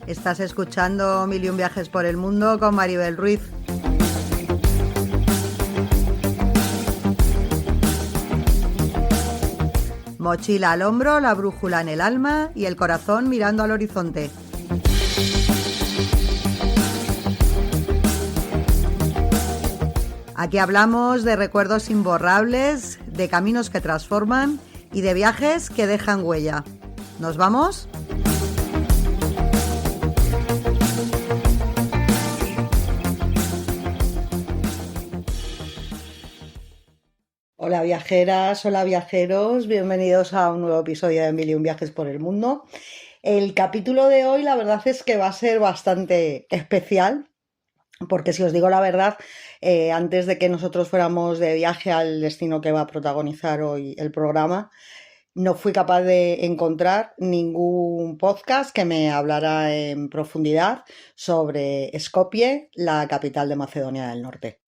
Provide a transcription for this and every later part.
Estás escuchando Mil y un viajes por el mundo con Maribel Ruiz. Mochila al hombro, la brújula en el alma y el corazón mirando al horizonte. Aquí hablamos de recuerdos imborrables, de caminos que transforman y de viajes que dejan huella. ¿Nos vamos? Hola viajeras, hola viajeros, bienvenidos a un nuevo episodio de Mil y un viajes por el mundo. El capítulo de hoy la verdad es que va a ser bastante especial, porque si os digo la verdad, antes de que nosotros fuéramos de viaje al destino que va a protagonizar hoy el programa, no fui capaz de encontrar ningún podcast que me hablara en profundidad sobre Skopje, la capital de Macedonia del Norte.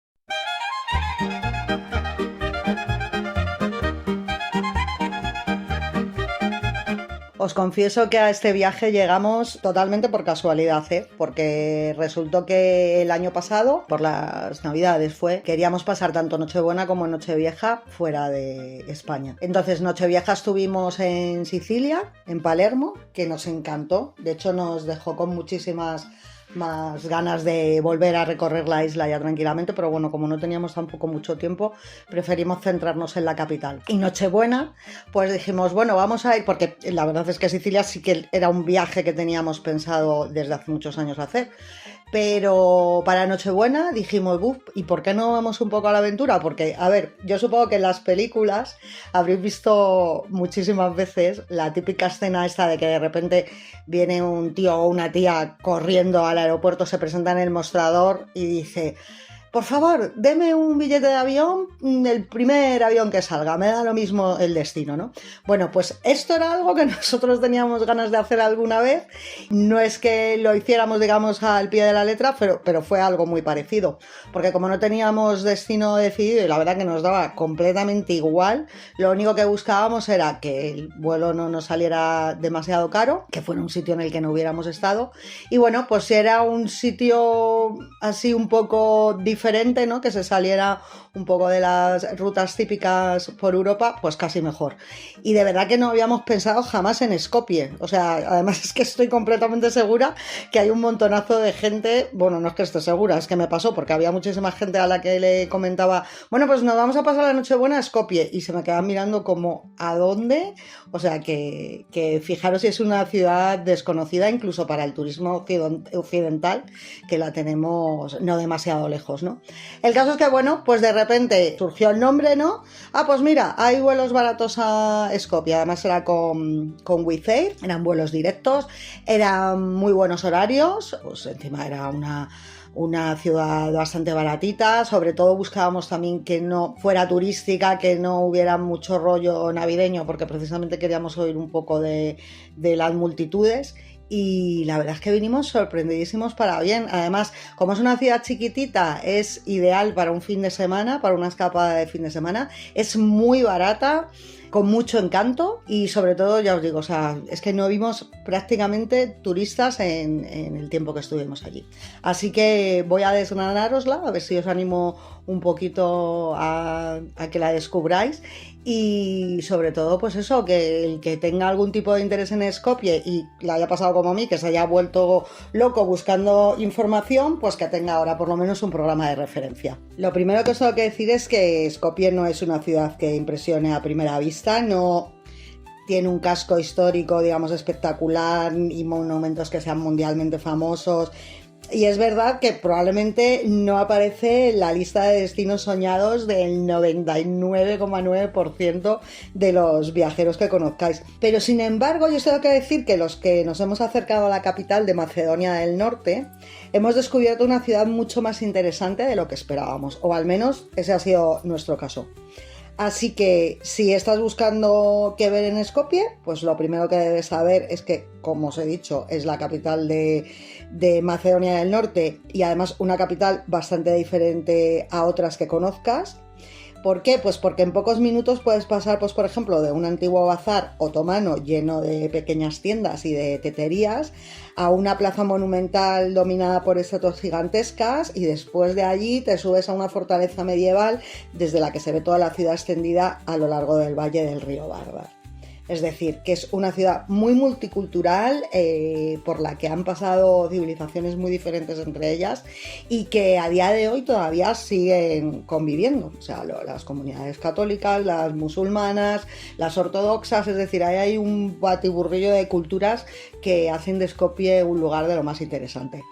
Os confieso que a este viaje llegamos totalmente por casualidad, porque resultó que el año pasado, por las Navidades queríamos pasar tanto Nochebuena como Nochevieja fuera de España. Entonces Nochevieja estuvimos en Sicilia, en Palermo, que nos encantó. De hecho nos dejó con muchísimas más ganas de volver a recorrer la isla ya tranquilamente, pero bueno, como no teníamos tampoco mucho tiempo, preferimos centrarnos en la capital. Y Nochebuena, pues dijimos, bueno, vamos a ir, porque la verdad es que Sicilia sí que era un viaje que teníamos pensado desde hace muchos años hacer, pero para Nochebuena dijimos, ¿y por qué no vamos un poco a la aventura? Porque, a ver, yo supongo que en las películas habréis visto muchísimas veces la típica escena esta de que de repente viene un tío o una tía corriendo al aeropuerto, se presenta en el mostrador y dice: por favor, deme un billete de avión, el primer avión que salga, me da lo mismo el destino, ¿no? Bueno, pues esto era algo que nosotros teníamos ganas de hacer alguna vez. No es que lo hiciéramos, digamos, al pie de la letra, pero fue algo muy parecido. Porque como no teníamos destino decidido y la verdad que nos daba completamente igual, lo único que buscábamos era que el vuelo no nos saliera demasiado caro, que fuera un sitio en el que no hubiéramos estado. Y bueno, pues si era un sitio así un poco diferente, ¿no? Que se saliera un poco de las rutas típicas por Europa, pues casi mejor. Y de verdad que no habíamos pensado jamás en Skopje. O sea, además es que estoy completamente segura que hay un montonazo de gente, bueno, no es que esté segura, es que me pasó, porque había muchísima gente a la que le comentaba, bueno, pues nos vamos a pasar la Nochebuena a Skopje, y se me quedaban mirando como, ¿a dónde? O sea, que fijaros si es una ciudad desconocida incluso para el turismo occidental, que la tenemos no demasiado lejos, ¿no? El caso es que, bueno, pues de repente surgió el nombre, ¿no? Pues mira, hay vuelos baratos a Skopje, además era con Wizz Air, eran vuelos directos, eran muy buenos horarios, pues encima era una ciudad bastante baratita, sobre todo buscábamos también que no fuera turística, que no hubiera mucho rollo navideño, porque precisamente queríamos oír un poco de las multitudes. Y la verdad es que vinimos sorprendidísimos para bien. Además, como es una ciudad chiquitita, es ideal para un fin de semana, para una escapada de fin de semana. Es muy barata, con mucho encanto y sobre todo, ya os digo, o sea, es que no vimos prácticamente turistas en el tiempo que estuvimos allí. Así que voy a desgranárosla, a ver si os animo un poquito a que la descubráis. Y sobre todo, pues eso, que el que tenga algún tipo de interés en Skopje y le haya pasado como a mí, que se haya vuelto loco buscando información, pues que tenga ahora por lo menos un programa de referencia. Lo primero que os tengo que decir es que Skopje no es una ciudad que impresione a primera vista, no tiene un casco histórico, digamos, espectacular y monumentos que sean mundialmente famosos. Y es verdad que probablemente no aparece en la lista de destinos soñados del 99,9% de los viajeros que conozcáis. Pero sin embargo, yo os tengo que decir que los que nos hemos acercado a la capital de Macedonia del Norte, hemos descubierto una ciudad mucho más interesante de lo que esperábamos, o al menos ese ha sido nuestro caso. Así que si estás buscando qué ver en Skopje, pues lo primero que debes saber es que, como os he dicho, es la capital de Macedonia del Norte y además una capital bastante diferente a otras que conozcas. ¿Por qué? Pues porque en pocos minutos puedes pasar, pues por ejemplo, de un antiguo bazar otomano lleno de pequeñas tiendas y de teterías a una plaza monumental dominada por estatuas gigantescas, y después de allí te subes a una fortaleza medieval desde la que se ve toda la ciudad extendida a lo largo del valle del río Vardar. Es decir, que es una ciudad muy multicultural, por la que han pasado civilizaciones muy diferentes entre ellas y que a día de hoy todavía siguen conviviendo. O sea, las comunidades católicas, las musulmanas, las ortodoxas, es decir, ahí hay un batiburrillo de culturas que hacen de Skopje un lugar de lo más interesante.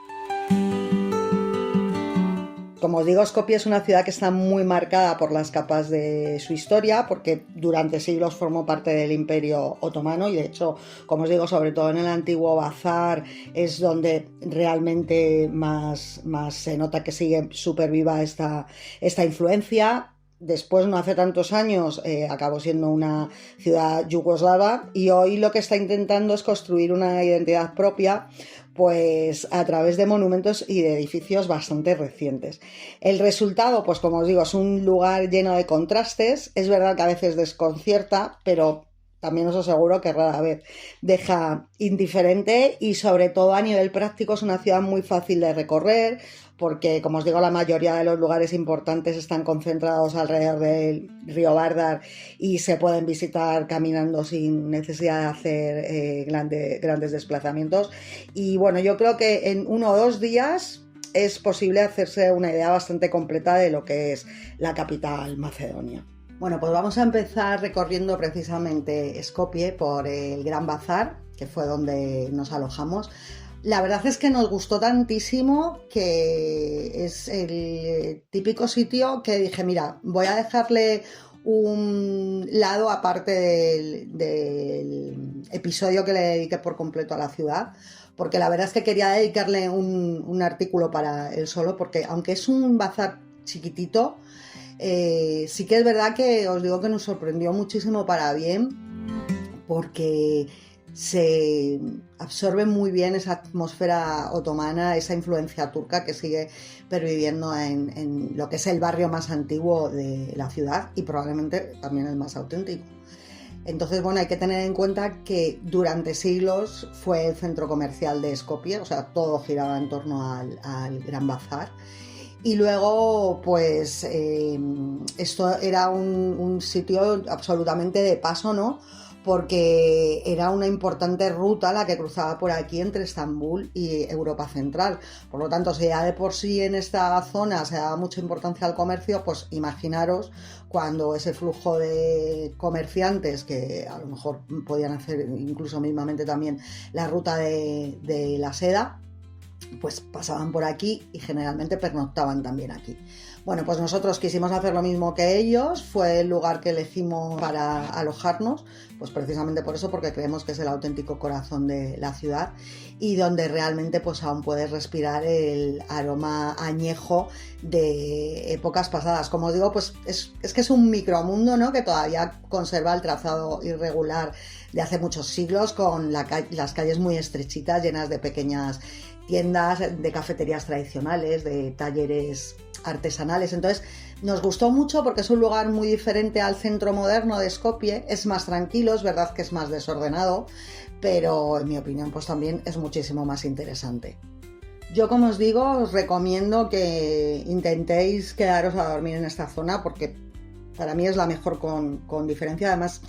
Como os digo, Skopje es una ciudad que está muy marcada por las capas de su historia, porque durante siglos formó parte del Imperio Otomano y de hecho, como os digo, sobre todo en el antiguo bazar es donde realmente más se nota que sigue súper viva esta influencia. Después, no hace tantos años, acabó siendo una ciudad yugoslava y hoy lo que está intentando es construir una identidad propia, pues a través de monumentos y de edificios bastante recientes. El resultado, pues como os digo, es un lugar lleno de contrastes. Es verdad que a veces desconcierta, pero también os aseguro que rara vez deja indiferente, y sobre todo a nivel práctico es una ciudad muy fácil de recorrer, porque como os digo, la mayoría de los lugares importantes están concentrados alrededor del río Vardar y se pueden visitar caminando sin necesidad de hacer grandes desplazamientos. Y bueno, yo creo que en 1 o 2 días es posible hacerse una idea bastante completa de lo que es la capital macedonia. Bueno, pues vamos a empezar recorriendo precisamente Skopje por el Gran Bazar, que fue donde nos alojamos. La verdad es que nos gustó tantísimo que es el típico sitio que dije, mira, voy a dejarle un lado aparte del episodio que le dediqué por completo a la ciudad, porque la verdad es que quería dedicarle un artículo para él solo, porque aunque es un bazar chiquitito, sí que es verdad que os digo que nos sorprendió muchísimo para bien, porque se absorbe muy bien esa atmósfera otomana, esa influencia turca que sigue perviviendo en lo que es el barrio más antiguo de la ciudad y probablemente también el más auténtico. Entonces, bueno, hay que tener en cuenta que durante siglos fue el centro comercial de Skopje, o sea, todo giraba en torno al Gran Bazar. Y luego, pues, esto era un sitio absolutamente de paso, ¿no? Porque era una importante ruta la que cruzaba por aquí entre Estambul y Europa Central. Por lo tanto, si ya de por sí en esta zona se daba mucha importancia al comercio, pues imaginaros cuando ese flujo de comerciantes, que a lo mejor podían hacer incluso mismamente también la ruta de la seda, pues pasaban por aquí y generalmente pernoctaban también aquí. Bueno, pues nosotros quisimos hacer lo mismo que ellos, fue el lugar que elegimos para alojarnos, pues precisamente por eso, porque creemos que es el auténtico corazón de la ciudad y donde realmente pues aún puedes respirar el aroma añejo de épocas pasadas. Como os digo, pues es que es un micromundo, ¿no?, que todavía conserva el trazado irregular de hace muchos siglos, con las calles muy estrechitas, llenas de pequeñas tiendas, de cafeterías tradicionales, de talleres artesanales. Entonces nos gustó mucho porque es un lugar muy diferente al centro moderno de Skopje. Es más tranquilo, es verdad que es más desordenado, pero en mi opinión pues también es muchísimo más interesante. Yo, como os digo, os recomiendo que intentéis quedaros a dormir en esta zona porque para mí es la mejor con diferencia. Además,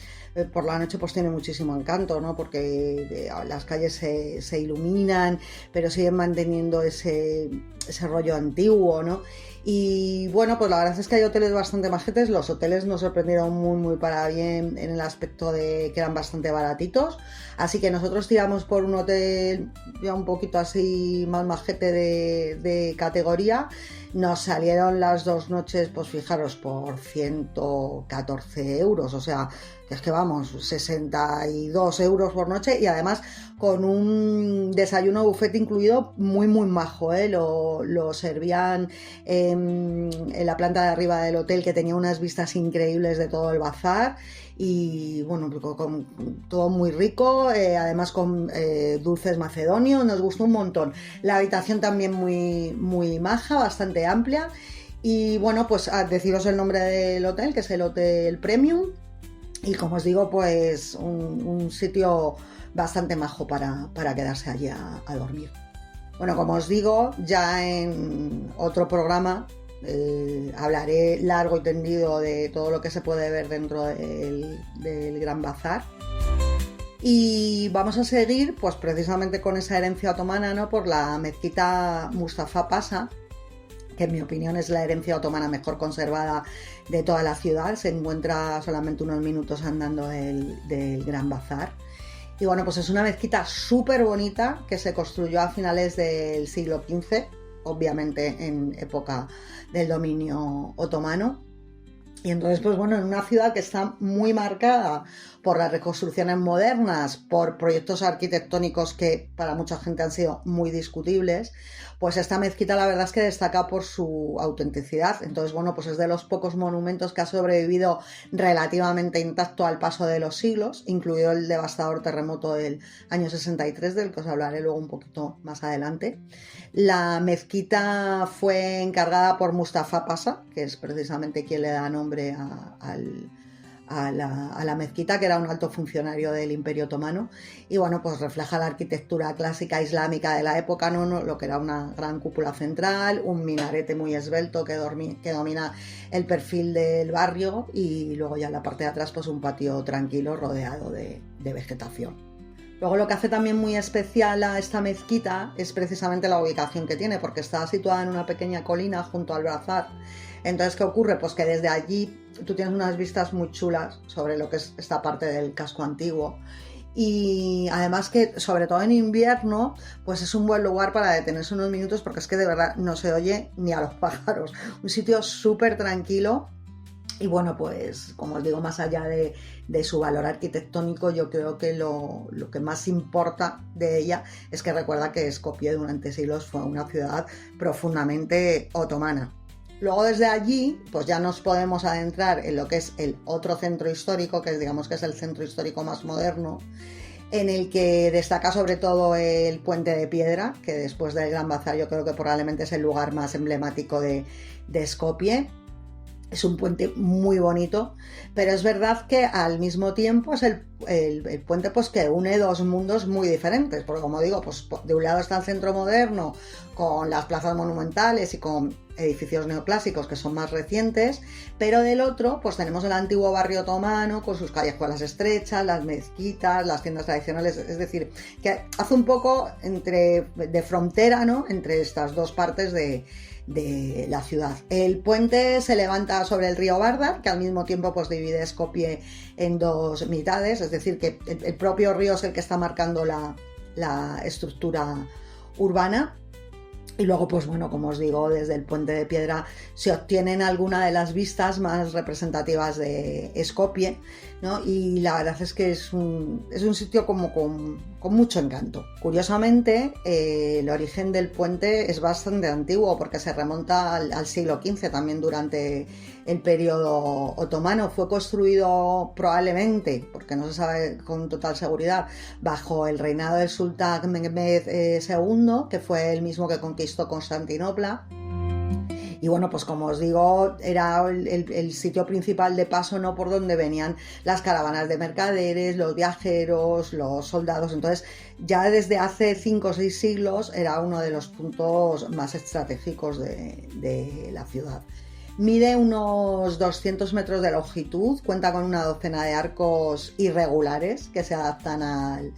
por la noche pues tiene muchísimo encanto, ¿no?, porque las calles se iluminan, pero siguen manteniendo ese rollo antiguo, ¿no? Y bueno, pues la verdad es que hay hoteles bastante majetes. Los hoteles nos sorprendieron muy muy para bien en el aspecto de que eran bastante baratitos, así que nosotros tiramos por un hotel ya un poquito así más majete de categoría. Nos salieron las 2 noches, pues fijaros, por 114 euros, o sea, que es que vamos, 62 euros por noche, y además con un desayuno buffet incluido muy muy majo, ¿eh? Lo servían en la planta de arriba del hotel, que tenía unas vistas increíbles de todo el bazar. Y bueno, con todo muy rico, además con dulces macedonios, nos gustó un montón. La habitación también muy, muy maja, bastante amplia. Y bueno, pues deciros el nombre del hotel, que es el Hotel Premium. Y como os digo, pues un sitio bastante majo para quedarse allí a dormir. Bueno, como os digo, ya en otro programa hablaré largo y tendido de todo lo que se puede ver dentro del Gran Bazar. Y vamos a seguir pues precisamente con esa herencia otomana, ¿no? Por la mezquita Mustafa Pasha, que en mi opinión es la herencia otomana mejor conservada de toda la ciudad. Se encuentra solamente unos minutos andando del Gran Bazar. Y bueno, pues es una mezquita súper bonita que se construyó a finales del siglo XV, obviamente en época del dominio otomano. Y entonces, pues bueno, en una ciudad que está muy marcada por las reconstrucciones modernas, por proyectos arquitectónicos que para mucha gente han sido muy discutibles, pues esta mezquita la verdad es que destaca por su autenticidad. Entonces, bueno, pues es de los pocos monumentos que ha sobrevivido relativamente intacto al paso de los siglos, incluido el devastador terremoto del año 63, del que os hablaré luego un poquito más adelante. La mezquita fue encargada por Mustafa Pasha, que es precisamente quien le da nombre a la mezquita, que era un alto funcionario del Imperio Otomano, y bueno, pues refleja la arquitectura clásica islámica de la época, ¿no? Lo que era una gran cúpula central, un minarete muy esbelto que domina el perfil del barrio, y luego ya en la parte de atrás pues un patio tranquilo rodeado de vegetación. Luego lo que hace también muy especial a esta mezquita es precisamente la ubicación que tiene, porque está situada en una pequeña colina junto al Bazar. Entonces, ¿qué ocurre? Pues que desde allí tú tienes unas vistas muy chulas sobre lo que es esta parte del casco antiguo. Y además que, sobre todo en invierno, pues es un buen lugar para detenerse unos minutos, porque es que de verdad no se oye ni a los pájaros. Un sitio súper tranquilo. Y bueno, pues como os digo, más allá de su valor arquitectónico, yo creo que lo que más importa de ella es que recuerda que Skopje durante siglos fue una ciudad profundamente otomana. Luego desde allí, pues ya nos podemos adentrar en lo que es el otro centro histórico, que digamos que es el centro histórico más moderno, en el que destaca sobre todo el Puente de Piedra, que después del Gran Bazar yo creo que probablemente es el lugar más emblemático de Skopje. Es un puente muy bonito, pero es verdad que al mismo tiempo es el puente pues, que une dos mundos muy diferentes, porque como digo, pues de un lado está el centro moderno con las plazas monumentales y con edificios neoclásicos que son más recientes, pero del otro pues tenemos el antiguo barrio otomano con sus callejuelas estrechas, las mezquitas, las tiendas tradicionales, es decir, que hace un poco de frontera, ¿no? Entre estas dos partes de la ciudad. El puente se levanta sobre el río Vardar, que al mismo tiempo pues divide Skopje en dos mitades, es decir, que el propio río es el que está marcando la estructura urbana. Y luego, pues bueno, como os digo, desde el Puente de Piedra se obtienen algunas de las vistas más representativas de Skopje, ¿no? Y la verdad es que es un sitio como con mucho encanto. Curiosamente, el origen del puente es bastante antiguo porque se remonta al siglo XV, también durante el periodo otomano. Fue construido probablemente, porque no se sabe con total seguridad, bajo el reinado del sultán Mehmed II, que fue el mismo que conquistó Constantinopla. Y bueno, pues como os digo, era el sitio principal de paso, ¿no? Por donde venían las caravanas de mercaderes, los viajeros, los soldados. Entonces, ya desde hace 5 o 6 siglos era uno de los puntos más estratégicos de la ciudad. Mide unos 200 metros de longitud, cuenta con una docena de arcos irregulares que se adaptan al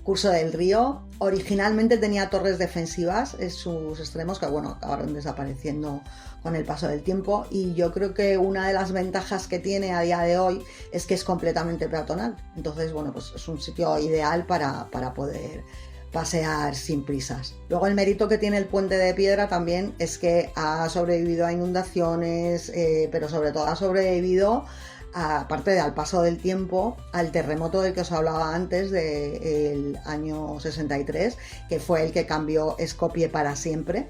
curso del río. Originalmente tenía torres defensivas en sus extremos que bueno, acabaron desapareciendo con el paso del tiempo, y yo creo que una de las ventajas que tiene a día de hoy es que es completamente peatonal. Entonces, bueno, pues es un sitio ideal para poder pasear sin prisas. Luego el mérito que tiene el Puente de Piedra también es que ha sobrevivido a inundaciones, pero sobre todo ha sobrevivido, aparte al paso del tiempo, al terremoto del que os hablaba antes del año 63, que fue el que cambió Skopje para siempre.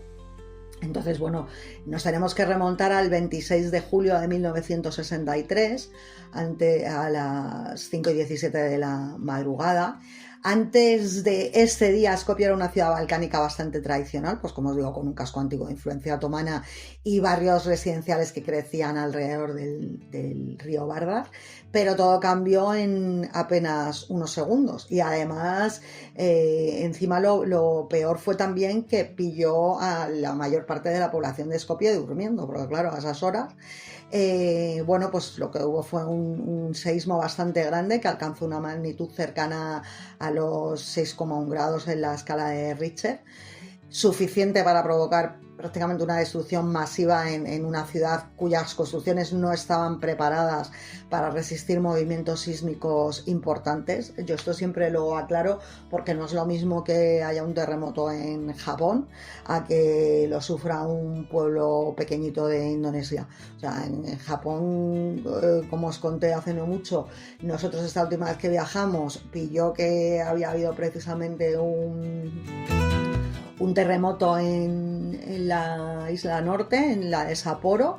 Entonces, bueno, nos tenemos que remontar al 26 de julio de 1963, a las 5:17 de la madrugada. Antes de este día, Skopje era una ciudad balcánica bastante tradicional, pues como os digo, con un casco antiguo de influencia otomana y barrios residenciales que crecían alrededor del río Vardar, pero todo cambió en apenas unos segundos. Y además, encima lo peor fue también que pilló a la mayor parte de la población de Skopje durmiendo, porque claro, a esas horas bueno, pues lo que hubo fue un seísmo bastante grande que alcanzó una magnitud cercana a los 6,1 grados en la escala de Richter, suficiente para provocar prácticamente una destrucción masiva en una ciudad cuyas construcciones no estaban preparadas para resistir movimientos sísmicos importantes. Yo esto siempre lo aclaro porque no es lo mismo que haya un terremoto en Japón a que lo sufra un pueblo pequeñito de Indonesia. O sea, en Japón, como os conté hace no mucho, nosotros esta última vez que viajamos pilló que había habido precisamente un terremoto en la isla norte, en la de Sapporo,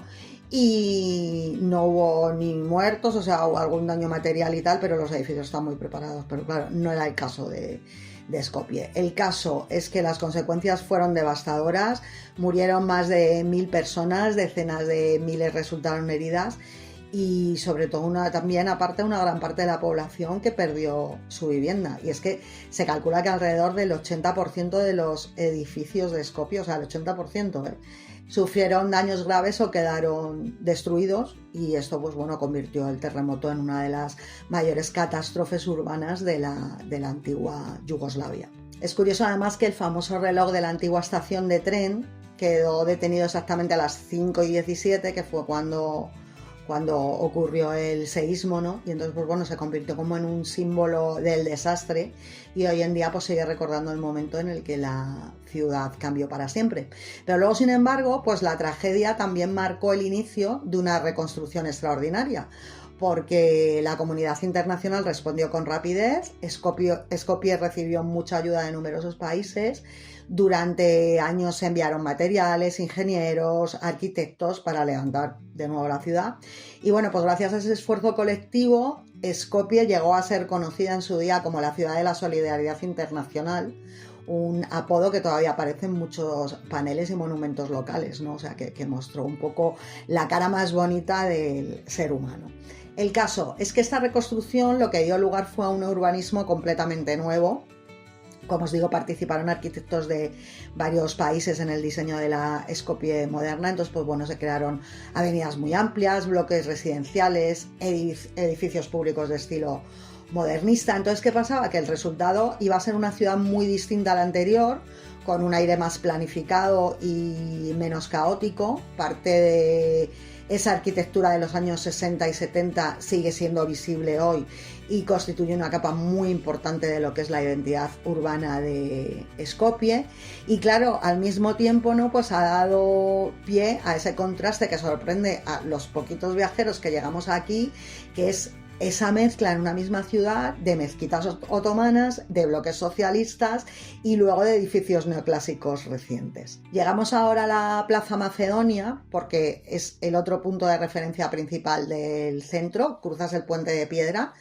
y no hubo ni muertos, o sea, hubo algún daño material y tal, pero los edificios están muy preparados. Pero claro, no era el caso de Skopje. El caso es que las consecuencias fueron devastadoras, murieron más de 1000 personas, decenas de miles resultaron heridas, y sobre todo también aparte una gran parte de la población que perdió su vivienda. Y es que se calcula que alrededor del 80% de los edificios de Skopje, o sea el 80%, sufrieron daños graves o quedaron destruidos, y esto pues bueno convirtió el terremoto en una de las mayores catástrofes urbanas de la antigua Yugoslavia. Es curioso además que el famoso reloj de la antigua estación de tren quedó detenido exactamente a las 5:17, que fue cuando ocurrió el seísmo, ¿no? Y entonces, pues bueno, se convirtió como en un símbolo del desastre, y hoy en día pues sigue recordando el momento en el que la ciudad cambió para siempre. Pero luego, sin embargo, pues la tragedia también marcó el inicio de una reconstrucción extraordinaria, porque la comunidad internacional respondió con rapidez. Skopje recibió mucha ayuda de numerosos países. Durante años se enviaron materiales, ingenieros, arquitectos para levantar de nuevo la ciudad. Y bueno, pues gracias a ese esfuerzo colectivo, Skopje llegó a ser conocida en su día como la ciudad de la solidaridad internacional, un apodo que todavía aparece en muchos paneles y monumentos locales, ¿no? O sea, que mostró un poco la cara más bonita del ser humano. El caso es que esta reconstrucción lo que dio lugar fue a un urbanismo completamente nuevo. Como os digo, participaron arquitectos de varios países en el diseño de la Skopje moderna. Entonces, pues bueno, se crearon avenidas muy amplias, bloques residenciales, edificios públicos de estilo modernista. Entonces, ¿qué pasaba? Que el resultado iba a ser una ciudad muy distinta a la anterior, con un aire más planificado y menos caótico. Parte de esa arquitectura de los años 60 y 70 sigue siendo visible hoy y constituye una capa muy importante de lo que es la identidad urbana de Skopje. Y claro, al mismo tiempo, ¿no? Pues ha dado pie a ese contraste que sorprende a los poquitos viajeros que llegamos aquí, que es esa mezcla en una misma ciudad de mezquitas otomanas, de bloques socialistas y luego de edificios neoclásicos recientes. Llegamos ahora a la Plaza Macedonia, porque es el otro punto de referencia principal del centro. Cruzas el puente de piedra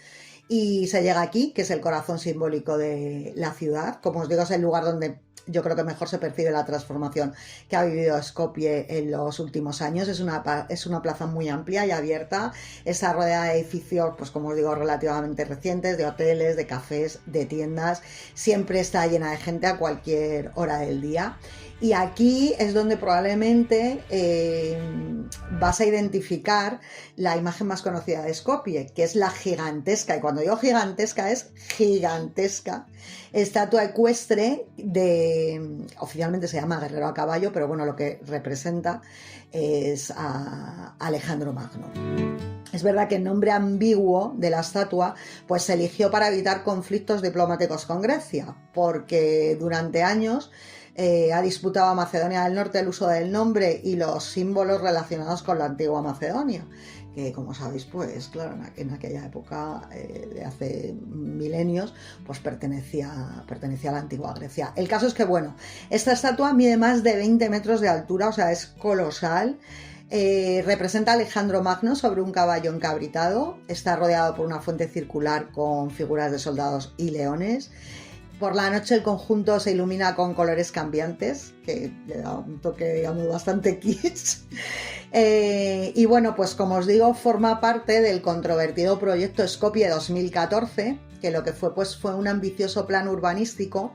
y se llega aquí, que es el corazón simbólico de la ciudad. Como os digo, es el lugar donde yo creo que mejor se percibe la transformación que ha vivido Skopje en los últimos años. Es una plaza muy amplia y abierta. Está rodeada de edificios, pues como os digo, relativamente recientes, de hoteles, de cafés, de tiendas. Siempre está llena de gente a cualquier hora del día. Y aquí es donde probablemente vas a identificar la imagen más conocida de Skopje, que es la gigantesca, y cuando digo gigantesca es gigantesca, estatua ecuestre oficialmente se llama guerrero a caballo, pero bueno, lo que representa es a Alejandro Magno. Es verdad que el nombre ambiguo de la estatua pues se eligió para evitar conflictos diplomáticos con Grecia, porque durante años ha disputado a Macedonia del Norte el uso del nombre y los símbolos relacionados con la antigua Macedonia, que como sabéis, pues claro, en aquella época de hace milenios, pues pertenecía a la antigua Grecia. El caso es que, bueno, esta estatua mide más de 20 metros de altura, o sea, es colosal. Representa a Alejandro Magno sobre un caballo encabritado, está rodeado por una fuente circular con figuras de soldados y leones. Por la noche el conjunto se ilumina con colores cambiantes, que le da un toque, digamos, bastante kitsch. Y bueno, pues como os digo, forma parte del controvertido proyecto Skopje 2014, que lo que fue, pues, fue un ambicioso plan urbanístico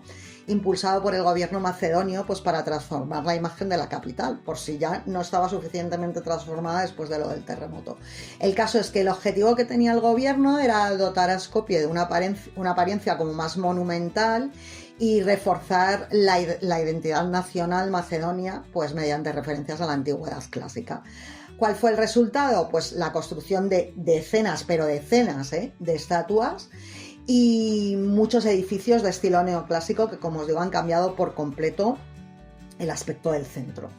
impulsado por el gobierno macedonio, pues, para transformar la imagen de la capital, por si ya no estaba suficientemente transformada después de lo del terremoto. El caso es que el objetivo que tenía el gobierno era dotar a Skopje de una apariencia como más monumental y reforzar la identidad nacional macedonia, pues mediante referencias a la antigüedad clásica. ¿Cuál fue el resultado? Pues la construcción de decenas, pero decenas, de estatuas y muchos edificios de estilo neoclásico que, como os digo, han cambiado por completo el aspecto del centro.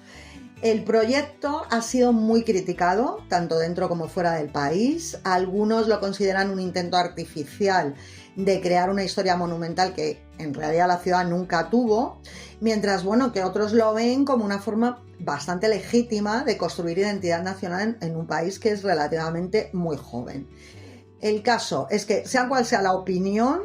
El proyecto ha sido muy criticado, tanto dentro como fuera del país. Algunos lo consideran un intento artificial de crear una historia monumental que en realidad la ciudad nunca tuvo, mientras, bueno, que otros lo ven como una forma bastante legítima de construir identidad nacional en un país que es relativamente muy joven. El caso es que, sea cual sea la opinión,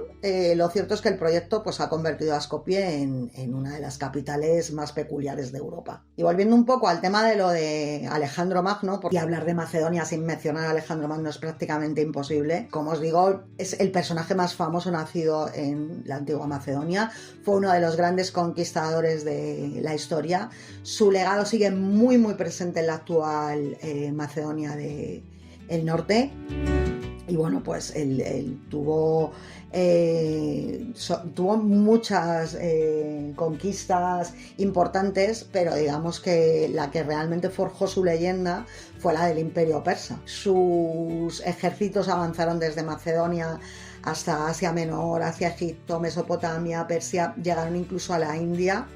lo cierto es que el proyecto, pues, ha convertido a Skopje en una de las capitales más peculiares de Europa. Y volviendo un poco al tema de lo de Alejandro Magno, porque hablar de Macedonia sin mencionar a Alejandro Magno es prácticamente imposible. Como os digo, es el personaje más famoso nacido en la antigua Macedonia, fue uno de los grandes conquistadores de la historia. Su legado sigue muy muy presente en la actual Macedonia del Norte. Y bueno, pues él tuvo muchas conquistas importantes, pero digamos que la que realmente forjó su leyenda fue la del Imperio Persa. Sus ejércitos avanzaron desde Macedonia hasta Asia Menor, hacia Egipto, Mesopotamia, Persia, llegaron incluso a la India.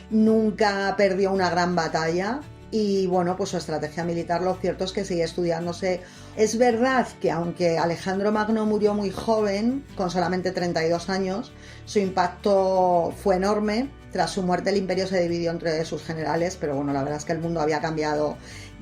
Nunca perdió una gran batalla. Y bueno, pues su estrategia militar, lo cierto es que sigue estudiándose. Es verdad que aunque Alejandro Magno murió muy joven, con solamente 32 años, su impacto fue enorme. Tras su muerte el imperio se dividió entre sus generales, pero bueno, la verdad es que el mundo había cambiado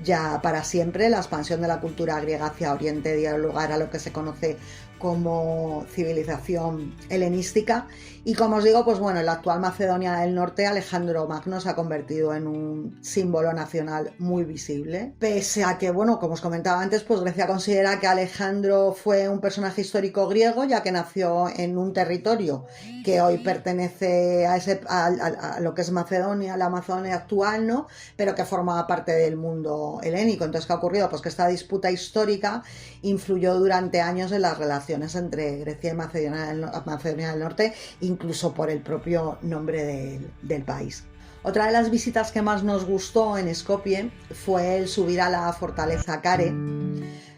ya para siempre. La expansión de la cultura griega hacia Oriente dio lugar a lo que se conoce como civilización helenística. Y como os digo, pues bueno, en la actual Macedonia del Norte, Alejandro Magno se ha convertido en un símbolo nacional muy visible. Pese a que, bueno, como os comentaba antes, pues Grecia considera que Alejandro fue un personaje histórico griego, ya que nació en un territorio que hoy pertenece a lo que es Macedonia, la Macedonia actual, ¿no? Pero que formaba parte del mundo helénico. Entonces, ¿qué ha ocurrido? Pues que esta disputa histórica influyó durante años en las relaciones entre Grecia y Macedonia del Norte, incluso por el propio nombre del país. Otra de las visitas que más nos gustó en Skopje fue el subir a la fortaleza Kare.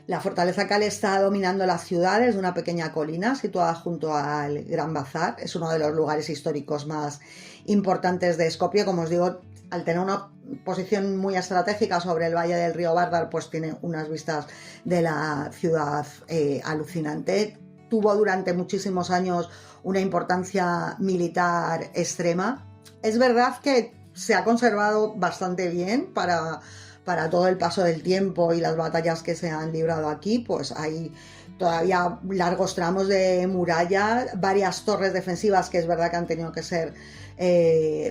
La fortaleza Kare está dominando la ciudad desde una pequeña colina situada junto al Gran Bazar. Es uno de los lugares históricos más importantes de Skopje. Como os digo, al tener una posición muy estratégica sobre el valle del río Vardar, pues tiene unas vistas de la ciudad alucinante. Tuvo durante muchísimos años una importancia militar extrema. Es verdad que se ha conservado bastante bien para todo el paso del tiempo y las batallas que se han librado aquí. Pues hay todavía largos tramos de muralla, varias torres defensivas que es verdad que han tenido que ser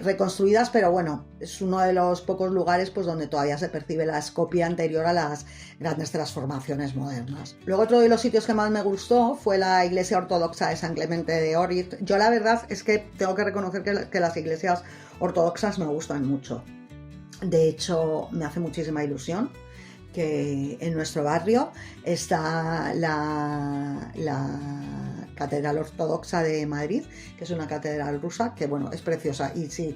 reconstruidas, pero bueno, es uno de los pocos lugares, pues, donde todavía se percibe la Skopje anterior a las grandes transformaciones modernas. Luego, otro de los sitios que más me gustó fue la iglesia ortodoxa de San Clemente de Ohrid. Yo la verdad es que tengo que reconocer que las iglesias ortodoxas me gustan mucho. De hecho, me hace muchísima ilusión que en nuestro barrio está la Catedral Ortodoxa de Madrid, que es una catedral rusa, que bueno, es preciosa. Y si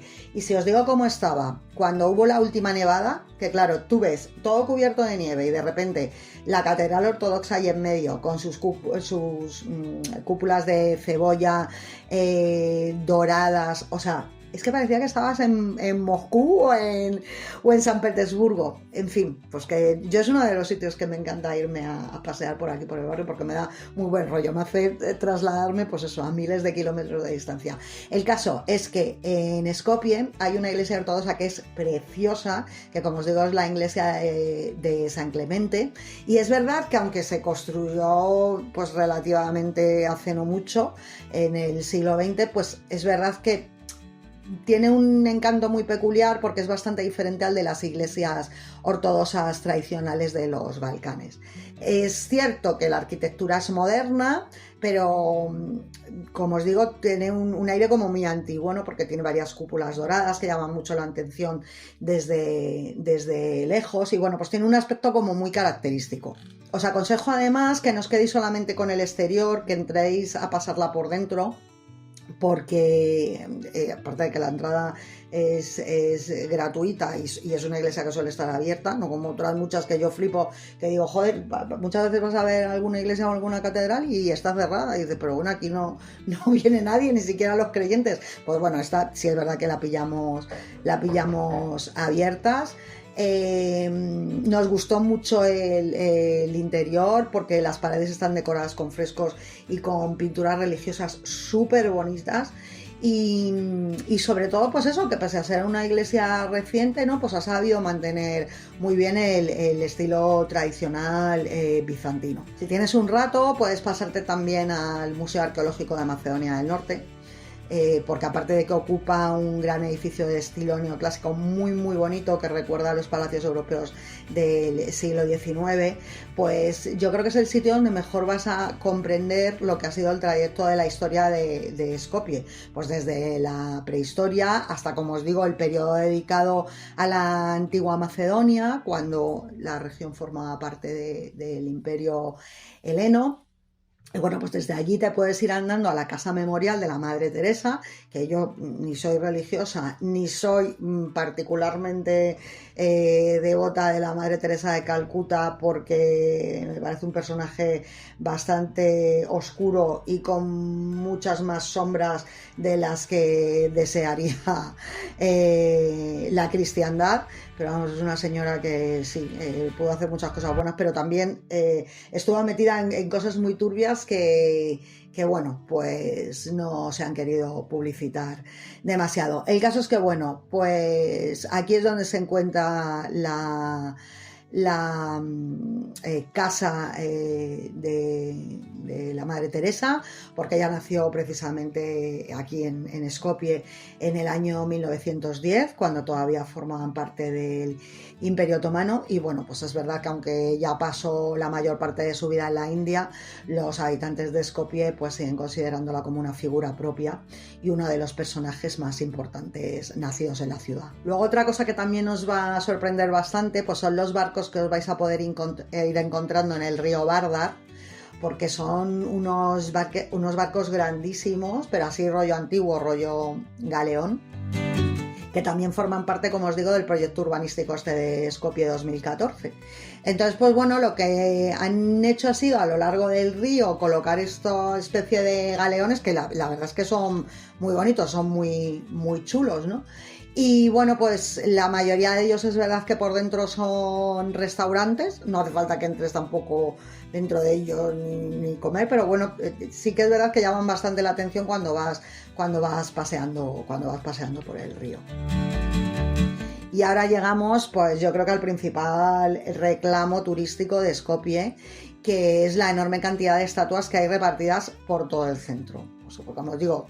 os digo cómo estaba cuando hubo la última nevada, que claro, tú ves todo cubierto de nieve y de repente la Catedral Ortodoxa ahí en medio, con sus cúpulas de cebolla doradas, o sea, es que parecía que estabas en Moscú o en San Petersburgo. En fin, pues que yo es uno de los sitios que me encanta irme a pasear por aquí, por el barrio, porque me da muy buen rollo. Me hace trasladarme, pues eso, a miles de kilómetros de distancia. El caso es que en Skopje hay una iglesia ortodoxa que es preciosa, que como os digo es la iglesia de San Clemente. Y es verdad que aunque se construyó pues relativamente hace no mucho, en el siglo XX, pues es verdad que tiene un encanto muy peculiar porque es bastante diferente al de las iglesias ortodoxas tradicionales de los Balcanes. Es cierto que la arquitectura es moderna, pero como os digo, tiene un aire como muy antiguo, ¿no? Porque tiene varias cúpulas doradas que llaman mucho la atención desde lejos y bueno, pues tiene un aspecto como muy característico. Os aconsejo además que no os quedéis solamente con el exterior, que entréis a pasarla por dentro, porque aparte de que la entrada es gratuita y es una iglesia que suele estar abierta, no como otras muchas que yo flipo, que digo, joder, muchas veces vas a ver alguna iglesia o alguna catedral y está cerrada, y dices, pero bueno, aquí no viene nadie, ni siquiera los creyentes. Pues bueno, esta sí es verdad que la pillamos abiertas. Nos gustó mucho el interior porque las paredes están decoradas con frescos y con pinturas religiosas súper bonitas y sobre todo pues eso, que pese a ser una iglesia reciente, ¿no? Pues ha sabido mantener muy bien el estilo tradicional bizantino. Si tienes un rato puedes pasarte también al Museo Arqueológico de Macedonia del Norte, porque aparte de que ocupa un gran edificio de estilo neoclásico muy muy bonito que recuerda a los palacios europeos del siglo XIX, pues yo creo que es el sitio donde mejor vas a comprender lo que ha sido el trayecto de la historia de Skopje, pues desde la prehistoria hasta, como os digo, el periodo dedicado a la antigua Macedonia, cuando la región formaba parte del Imperio Heleno. Y bueno, pues desde allí te puedes ir andando a la casa memorial de la Madre Teresa, que yo ni soy religiosa, ni soy particularmente devota de la Madre Teresa de Calcuta, porque me parece un personaje bastante oscuro y con muchas más sombras de las que desearía la cristiandad. Pero vamos, es una señora que sí, pudo hacer muchas cosas buenas, pero también estuvo metida en cosas muy turbias que bueno, pues no se han querido publicitar demasiado. El caso es que bueno, pues aquí es donde se encuentra la casa de la Madre Teresa, porque ella nació precisamente aquí en Skopje en el año 1910, cuando todavía formaban parte del Imperio Otomano. Y bueno, pues es verdad que aunque ya pasó la mayor parte de su vida en la India, los habitantes de Skopje pues siguen considerándola como una figura propia y uno de los personajes más importantes nacidos en la ciudad. Luego, otra cosa que también os va a sorprender bastante pues son los barcos que os vais a poder ir encontrando en el río Vardar, porque son unos barcos grandísimos, pero así rollo antiguo, rollo galeón, que también forman parte, como os digo, del proyecto urbanístico este de Skopje 2014. Entonces, pues bueno, lo que han hecho ha sido a lo largo del río colocar esta especie de galeones que la verdad es que son muy bonitos, son muy, muy chulos, ¿no? Y bueno, pues la mayoría de ellos es verdad que por dentro son restaurantes, no hace falta que entres tampoco dentro de ellos ni comer, pero bueno, sí que es verdad que llaman bastante la atención cuando vas paseando por el río. Y ahora llegamos, pues yo creo que al principal reclamo turístico de Skopje, que es la enorme cantidad de estatuas que hay repartidas por todo el centro. Pues, como os digo,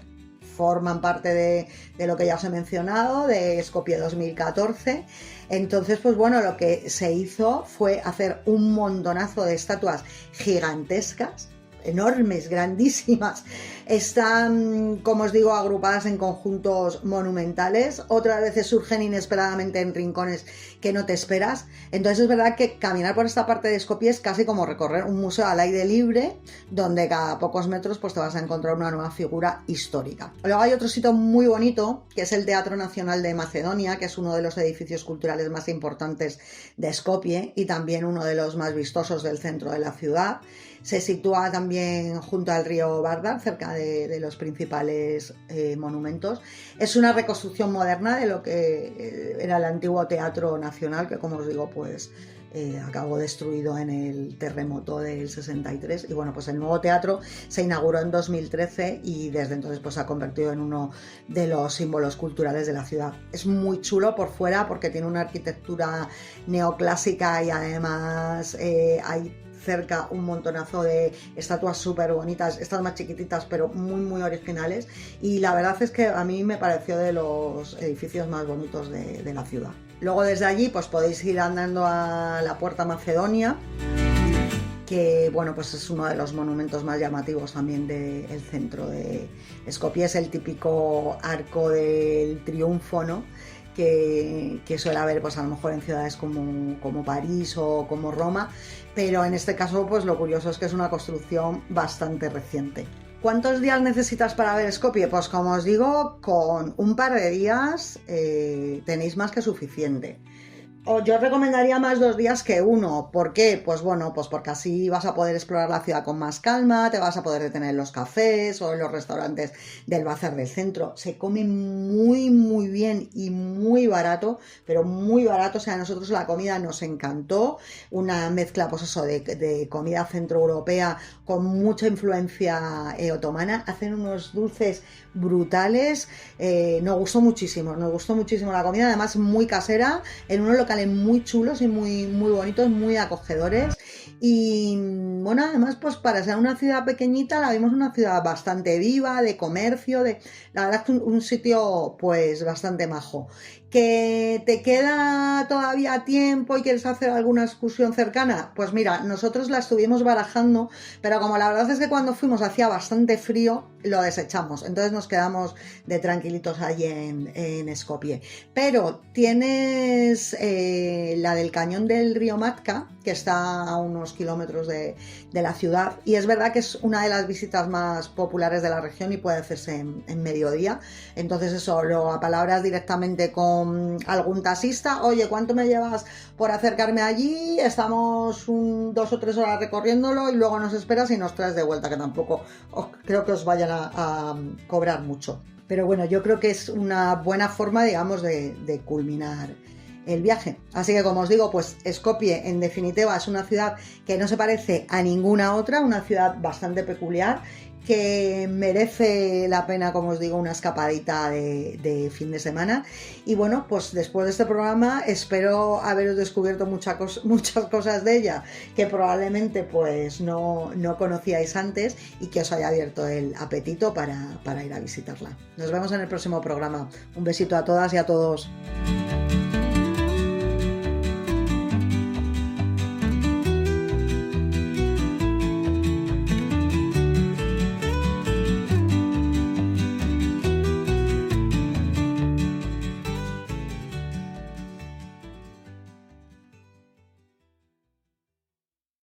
forman parte de lo que ya os he mencionado, de Skopje 2014. Entonces, pues bueno, lo que se hizo fue hacer un montonazo de estatuas gigantescas, enormes, grandísimas. Están, como os digo, agrupadas en conjuntos monumentales. Otras veces surgen inesperadamente en rincones que no te esperas. Entonces es verdad que caminar por esta parte de Skopje es casi como recorrer un museo al aire libre, donde cada pocos metros pues te vas a encontrar una nueva figura histórica. Luego hay otro sitio muy bonito, que es el Teatro Nacional de Macedonia, que es uno de los edificios culturales más importantes de Skopje y también uno de los más vistosos del centro de la ciudad. Se sitúa también junto al río Vardar, cerca de los principales monumentos. Es una reconstrucción moderna de lo que era el antiguo Teatro Nacional, que como os digo, pues acabó destruido en el terremoto del 63. Y bueno, pues el nuevo teatro se inauguró en 2013 y desde entonces pues se ha convertido en uno de los símbolos culturales de la ciudad. Es muy chulo por fuera porque tiene una arquitectura neoclásica y además hay cerca un montonazo de estatuas súper bonitas, estas más chiquititas pero muy muy originales, y la verdad es que a mí me pareció de los edificios más bonitos de la ciudad. Luego desde allí pues podéis ir andando a la Puerta Macedonia, que bueno, pues es uno de los monumentos más llamativos también del centro de Skopje. Es el típico arco del triunfo, ¿no? Que suele haber pues a lo mejor en ciudades como París o como Roma, pero en este caso pues lo curioso es que es una construcción bastante reciente. ¿Cuántos días necesitas para ver Skopje? Pues como os digo, con un par de días tenéis más que suficiente. Yo os recomendaría más 2 días que uno. ¿Por qué? Pues bueno, pues porque así vas a poder explorar la ciudad con más calma, te vas a poder detener en los cafés o en los restaurantes del bazar del centro. Se come muy muy bien y muy barato, pero muy barato. O sea, a nosotros la comida nos encantó. Una mezcla, pues eso, de comida centroeuropea con mucha influencia otomana. Hacen unos dulces brutales. Nos gustó muchísimo la comida, además muy casera, en unos locales muy chulos y muy, muy bonitos, muy acogedores. Y bueno, además pues para ser una ciudad pequeñita la vimos una ciudad bastante viva, de comercio, la verdad es que un sitio pues bastante majo. ¿Que te queda todavía tiempo y quieres hacer alguna excursión cercana? Pues mira, nosotros la estuvimos barajando, pero como la verdad es que cuando fuimos hacía bastante frío, lo desechamos. Entonces nos quedamos de tranquilitos allí en Skopje. Pero tienes la del cañón del río Matka, que está a unos kilómetros de la ciudad, y es verdad que es una de las visitas más populares de la región y puede hacerse en mediodía. Entonces eso, lo apalabras directamente con algún taxista: oye, ¿cuánto me llevas por acercarme allí? Estamos 2 o 3 horas recorriéndolo y luego nos esperas y nos traes de vuelta, que tampoco creo que os vayan a cobrar mucho. Pero bueno, yo creo que es una buena forma, digamos, de culminar el viaje. Así que como os digo, pues Skopje en definitiva es una ciudad que no se parece a ninguna otra, una ciudad bastante peculiar, que merece la pena, como os digo, una escapadita de fin de semana. Y bueno, pues después de este programa espero haberos descubierto muchas cosas de ella que probablemente pues no conocíais antes, y que os haya abierto el apetito para ir a visitarla. Nos vemos en el próximo programa. Un besito a todas y a todos.